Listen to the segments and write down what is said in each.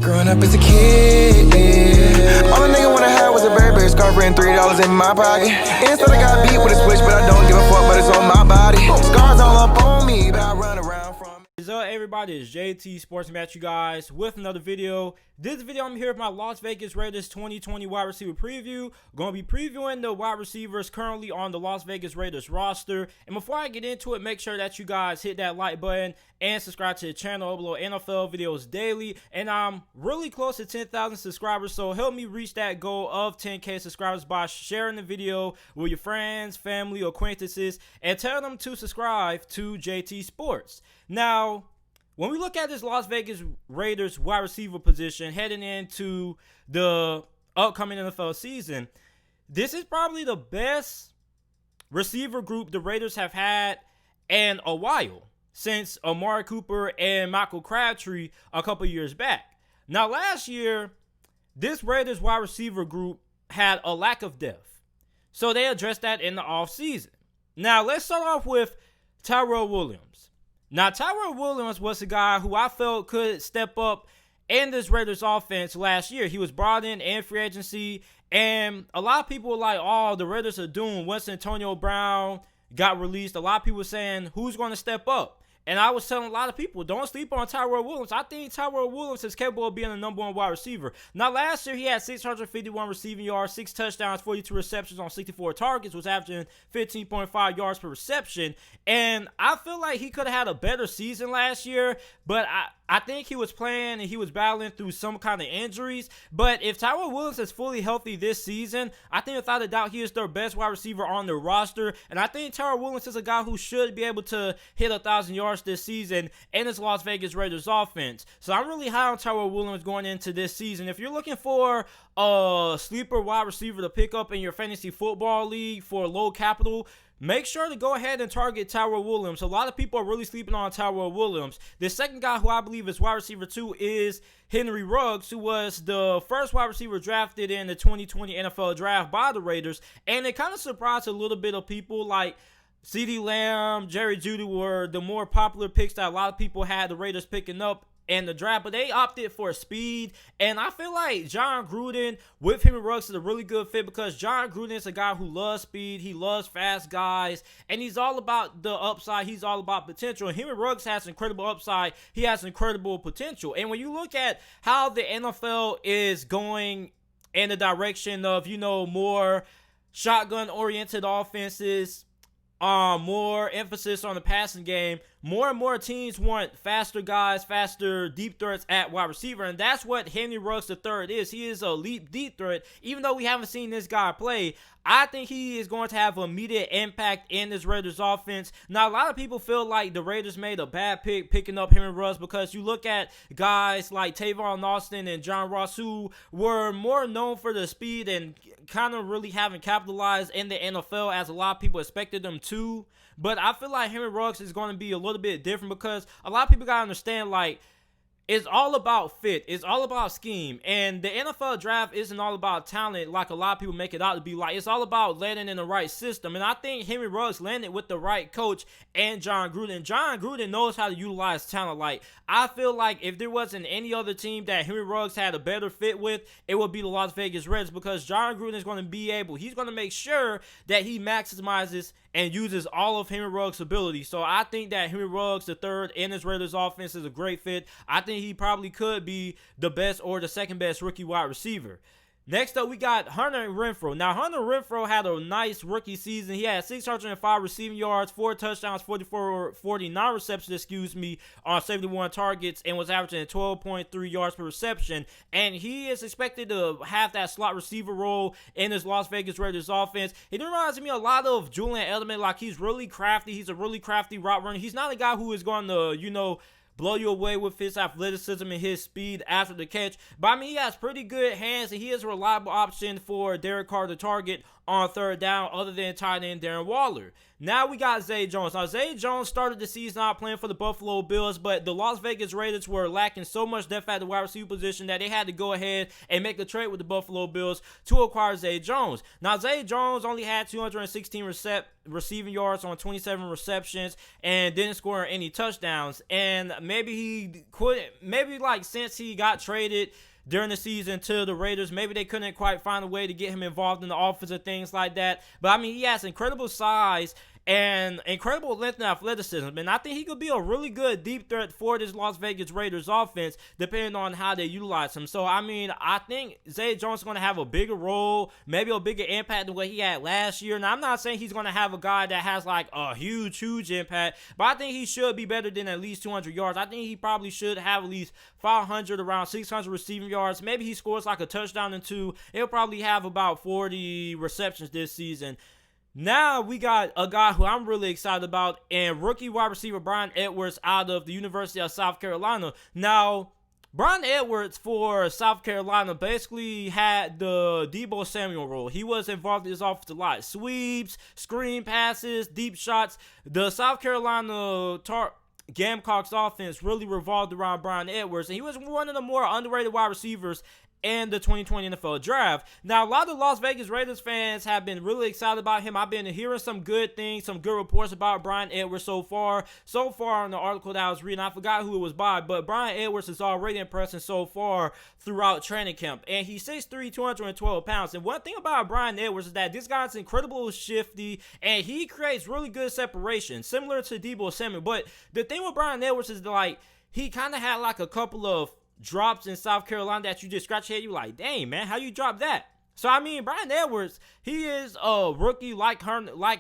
Growing up as a kid, yeah. All a nigga wanna have was a Burberry scarf and $3 in my pocket. Instead I got beat with a switch, but I don't give a fuck, but it's on my body. Scars all up on me, but I run around from. What's up, everybody? It's JT Sports Match, you guys, with another video. This video, I'm here with my Las Vegas Raiders 2020 wide receiver preview. Going to be previewing the wide receivers currently on the Las Vegas Raiders roster. And before I get into it, make sure that you guys hit that like button and subscribe to the channel. I upload NFL videos daily, and I'm really close to 10,000 subscribers, so help me reach that goal of 10K subscribers by sharing the video with your friends, family, acquaintances, and tell them to subscribe to JT Sports. Now, when we look at this Las Vegas Raiders wide receiver position heading into the upcoming NFL season, this is probably the best receiver group the Raiders have had in a while, since Amari Cooper and Michael Crabtree a couple years back. Now, last year, this Raiders wide receiver group had a lack of depth, so they addressed that in the offseason. Now, let's start off with Tyro Williams. Now, Tyro Williams was a guy who I felt could step up in this Raiders offense last year. He was brought in free agency, and a lot of people were like, oh, the Raiders are doomed. Once Antonio Brown got released, a lot of people were saying, who's going to step up? And I was telling a lot of people, don't sleep on Tyro Williams. I think Tyro Williams is capable of being the #1 wide receiver. Now, last year, he had 651 receiving yards, 6 touchdowns, 42 receptions on 64 targets, was averaging 15.5 yards per reception. And I feel like he could have had a better season last year, but I think he was playing and he was battling through some kind of injuries. But if Tyro Williams is fully healthy this season, I think without a doubt he is their best wide receiver on their roster. And I think Tyro Williams is a guy who should be able to hit 1,000 yards this season in this Las Vegas Raiders offense. So I'm really high on Tyro Williams going into this season. If you're looking for a sleeper wide receiver to pick up in your fantasy football league for low capital, make sure to go ahead and target Tyro Williams. A lot of people are really sleeping on Tyro Williams. The second guy who I believe is wide receiver 2 is Henry Ruggs, who was the first wide receiver drafted in the 2020 NFL draft by the Raiders. And it kind of surprised a little bit of people. Like CeeDee Lamb, Jerry Jeudy were the more popular picks that a lot of people had the Raiders picking up in the draft, but they opted for speed. And I feel like John Gruden with Henry Ruggs is a really good fit, because John Gruden is a guy who loves speed, he loves fast guys, and he's all about the upside, he's all about potential. And Henry Ruggs has incredible upside, he has incredible potential. And when you look at how the NFL is going in the direction of, more shotgun-oriented offenses, more emphasis on the passing game, more and more teams want faster guys, faster deep threats at wide receiver, and that's what Henry Ruggs III is. He is a elite deep threat. Even though we haven't seen this guy play, I think he is going to have an immediate impact in this Raiders offense. Now, a lot of people feel like the Raiders made a bad pick picking up Henry Ruggs, because you look at guys like Tavon Austin and John Ross, who were more known for the speed and kind of really haven't capitalized in the NFL as a lot of people expected them to. But I feel like Henry Ruggs is going to be a little bit different, because a lot of people got to understand, like, it's all about fit. It's all about scheme. And the NFL draft isn't all about talent like a lot of people make it out to be. Like, it's all about landing in the right system. And I think Henry Ruggs landed with the right coach and John Gruden. John Gruden knows how to utilize talent. Like, I feel like if there wasn't any other team that Henry Ruggs had a better fit with, it would be the Las Vegas Raiders, because John Gruden is going to be able, he's going to make sure that he maximizes and uses all of Henry Ruggs' ability. So I think that Henry Ruggs III in this Raiders offense is a great fit. I think he probably could be the best or the second best rookie wide receiver. Next up, we got Hunter Renfro. Now, Hunter Renfro had a nice rookie season. He had 605 receiving yards, 4 touchdowns, 49 receptions, on 71 targets, and was averaging 12.3 yards per reception. And he is expected to have that slot receiver role in this Las Vegas Raiders offense. It reminds me a lot of Julian Edelman. Like, he's really crafty. He's a really crafty route runner. He's not a guy who is going to, blow you away with his athleticism and his speed after the catch. But, I mean, he has pretty good hands, and he is a reliable option for Derek Carr to target on third down, other than tight end Darren Waller. Now we got Zay Jones. Now, Zay Jones started the season out playing for the Buffalo Bills, but the Las Vegas Raiders were lacking so much depth at the wide receiver position that they had to go ahead and make a trade with the Buffalo Bills to acquire Zay Jones. Now, Zay Jones only had 216 receiving yards on 27 receptions and didn't score any touchdowns. And maybe he couldn't, since he got traded during the season to the Raiders, maybe they couldn't quite find a way to get him involved in the offense and things like that. But I mean, he has incredible size and incredible length and athleticism, and I think he could be a really good deep threat for this Las Vegas Raiders offense, depending on how they utilize him. So, I mean, I think Zay Jones is going to have a bigger role, maybe a bigger impact than what he had last year. Now, I'm not saying he's going to have a guy that has, like, a huge impact, but I think he should be better than at least 200 yards. I think he probably should have at least 500, around 600 receiving yards. Maybe he scores, like, a touchdown and two. He'll probably have about 40 receptions this season. Now we got a guy who I'm really excited about, and rookie wide receiver Bryan Edwards out of the University of South Carolina. Now, Bryan Edwards for South Carolina basically had the Deebo Samuel role. He was involved in his offense a lot. Sweeps, screen passes, deep shots. The South Carolina Gamecocks offense really revolved around Bryan Edwards, and he was one of the more underrated wide receivers in the 2020 NFL Draft. Now, a lot of Las Vegas Raiders fans have been really excited about him. I've been hearing some good things, some good reports about Bryan Edwards so far in the article that I was reading. I forgot who it was by, but Bryan Edwards is already impressive so far throughout training camp. And he's 6'3", 212 pounds. And one thing about Bryan Edwards is that this guy's incredibly shifty, and he creates really good separation, similar to Deebo Samuel. But the thing with Bryan Edwards is, like, he kind of had, like, a couple of drops in South Carolina that you just scratch your head. You like, dang, man, how you drop that? So, I mean, Bryan Edwards, he is a rookie like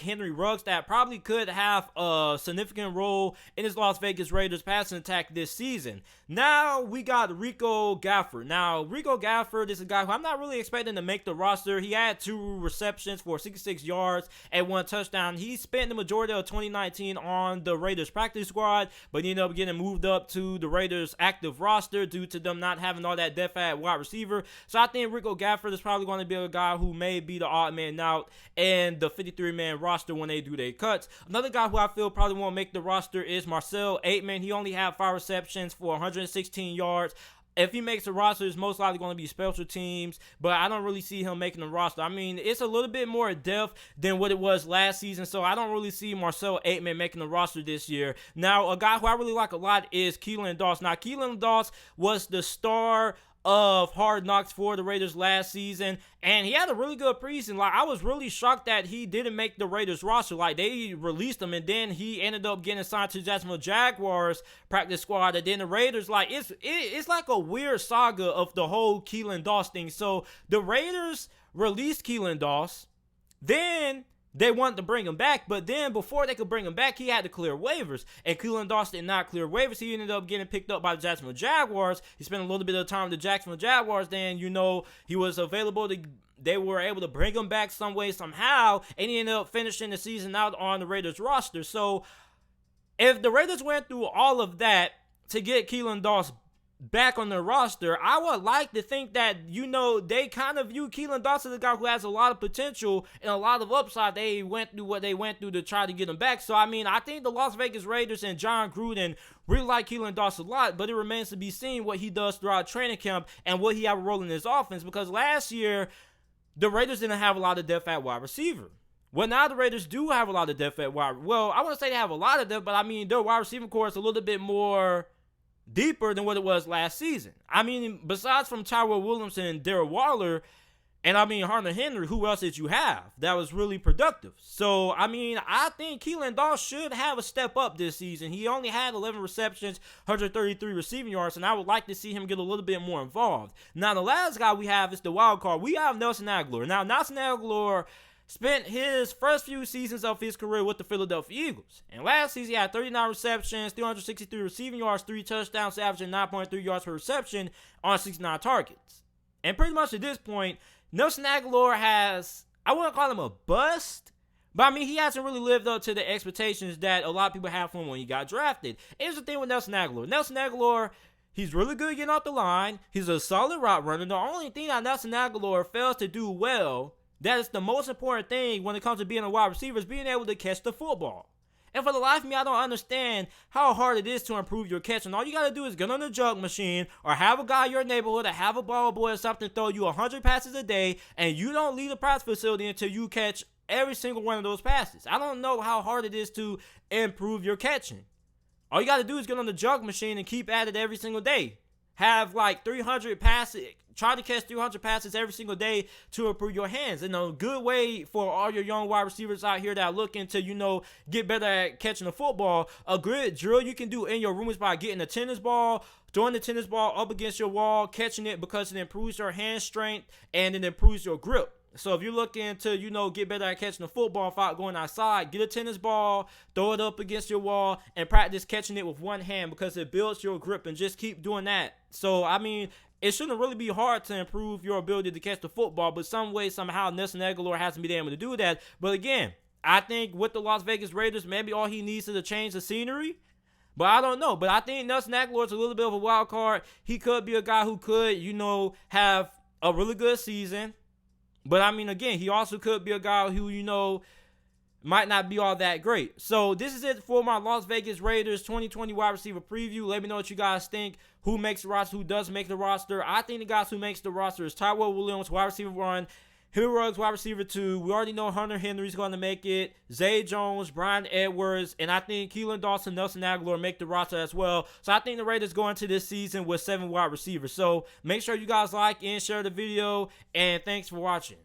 Henry Ruggs that probably could have a significant role in his Las Vegas Raiders passing attack this season. Now, we got Rico Gaffer. Now, Rico Gaffer, this is a guy who I'm not really expecting to make the roster. He had 2 receptions for 66 yards and 1 touchdown. He spent the majority of 2019 on the Raiders practice squad, but he ended up getting moved up to the Raiders active roster due to them not having all that depth at wide receiver. So, I think Rico Gaffer is probably going to be a guy who may be the odd man out and the 53-man roster when they do their cuts. Another guy who I feel probably won't make the roster is Marcel Aitman. He only had 5 receptions for 116 yards. If he makes the roster, it's most likely going to be special teams, but I don't really see him making the roster. I mean, it's a little bit more depth than what it was last season, so I don't really see Marcel Aitman making the roster this year. Now, a guy who I really like a lot is Keyland Darts. Now, Keyland Darts was the star of Hard Knocks for the Raiders last season, and he had a really good preseason. Like, I was really shocked that he didn't make the Raiders roster. Like, they released him, and then he ended up getting signed to Jacksonville Jaguars practice squad, and then the Raiders, like, it's like a weird saga of the whole Keyland Darts thing. So the Raiders released Keyland Darts, then they wanted to bring him back, but then before they could bring him back, he had to clear waivers. And Keyland Darts did not clear waivers. He ended up getting picked up by the Jacksonville Jaguars. He spent a little bit of time with the Jacksonville Jaguars. Then, he was available they were able to bring him back some way, somehow, and he ended up finishing the season out on the Raiders roster. So, if the Raiders went through all of that to get Keyland Darts back on the roster, I would like to think that, they kind of view Keyland Darts as a guy who has a lot of potential and a lot of upside. They went through what they went through to try to get him back. So, I mean, I think the Las Vegas Raiders and John Gruden really like Keyland Darts a lot, but it remains to be seen what he does throughout training camp and what he have a role in his offense, because last year, the Raiders didn't have a lot of depth at wide receiver. Well, now the Raiders do have a lot of depth at wide. Well, I wouldn't say they have a lot of depth, but I mean, their wide receiver core is a little bit more deeper than what it was last season. I mean, besides from Tyro Williams and Darren Waller, and I mean Hunter Henry, who else did you have that was really productive? So, I mean, I think Keyland Darts should have a step up this season. He only had 11 receptions, 133 receiving yards, and I would like to see him get a little bit more involved. Now, the last guy we have is the wild card. We have Nelson Aguilar. Now, Nelson Aguilar spent his first few seasons of his career with the Philadelphia Eagles. And last season, he had 39 receptions, 363 receiving yards, 3 touchdowns, averaging 9.3 yards per reception on 69 targets. And pretty much at this point, Nelson Aguilar has, I wouldn't call him a bust, but I mean, he hasn't really lived up to the expectations that a lot of people have for him when he got drafted. Here's the thing with Nelson Aguilar. Nelson Aguilar, he's really good getting off the line. He's a solid route runner. The only thing that Nelson Aguilar fails to do well That is the most important thing when it comes to being a wide receiver, is being able to catch the football. And for the life of me, I don't understand how hard it is to improve your catching. All you got to do is get on the jug machine or have a guy in your neighborhood or have a ball boy or something throw you 100 passes a day, and you don't leave the practice facility until you catch every single one of those passes. I don't know how hard it is to improve your catching. All you got to do is get on the jug machine and keep at it every single day. Have like 300 passes. Try to catch 300 passes every single day to improve your hands. And a good way for all your young wide receivers out here that are looking to, get better at catching the football, a good drill you can do in your room is by getting a tennis ball, throwing the tennis ball up against your wall, catching it, because it improves your hand strength and it improves your grip. So if you're looking to, get better at catching the football without going outside, get a tennis ball, throw it up against your wall, and practice catching it with one hand, because it builds your grip, and just keep doing that. So, it shouldn't really be hard to improve your ability to catch the football, but some way, somehow, Nelson Aguilar hasn't been able to do that. But again, I think with the Las Vegas Raiders, maybe all he needs is a change of scenery. But I don't know. But I think Nelson Aguilar is a little bit of a wild card. He could be a guy who could, have a really good season. But, again, he also could be a guy who, might not be all that great. So this is it for my Las Vegas Raiders 2020 wide receiver preview. Let me know what you guys think. Who makes the roster? Who doesn't make the roster? I think the guys who makes the roster is Tyro Williams, wide receiver 1. Henry Ruggs, wide receiver 2. We already know Hunter Henry's going to make it. Zay Jones, Brian Edwards, and I think Keyland Darts and Nelson Aguilar make the roster as well. So I think the Raiders go into this season with 7 wide receivers. So make sure you guys like and share the video, and thanks for watching.